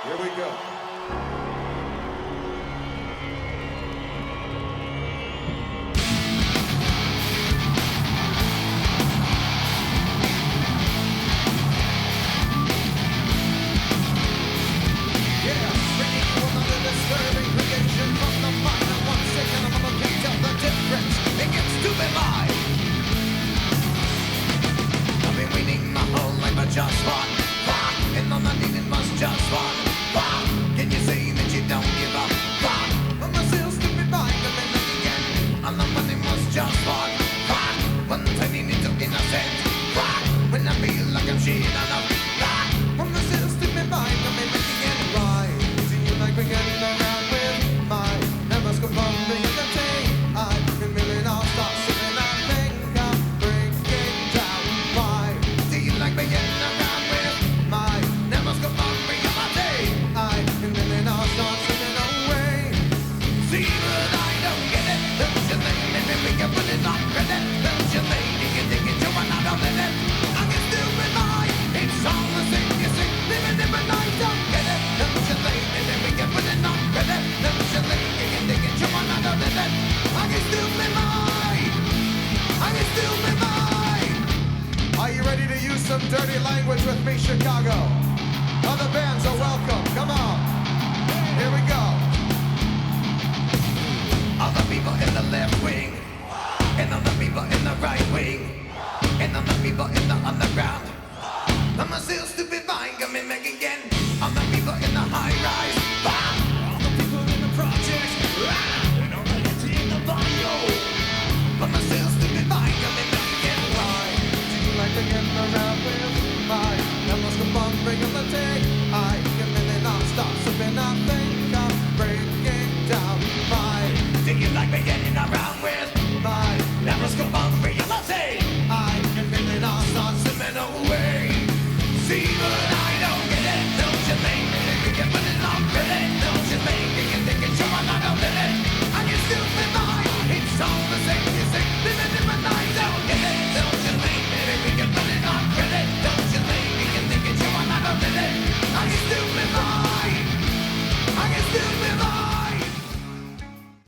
Here we go. Just one fuck, and all I needed was just one fuck. Can you say that you don't give a fuck? But my sales to be buying them in again. All I wanted was just one fuck. One tiny little innocent fuck. When I feel like I'm shit on a fuck. But my sales to be buying them in again. Why do you like me getting around with my numbers come from the other day? I've been feeling all stop sitting and think I'm breaking down. Why do you like me getting some dirty language with me, Chicago. Other bands are welcome. Come on. Here we go. Other people in the left wing, and other people in the right wing, and other people in the underground. I'm a still stupid fine, come in back again.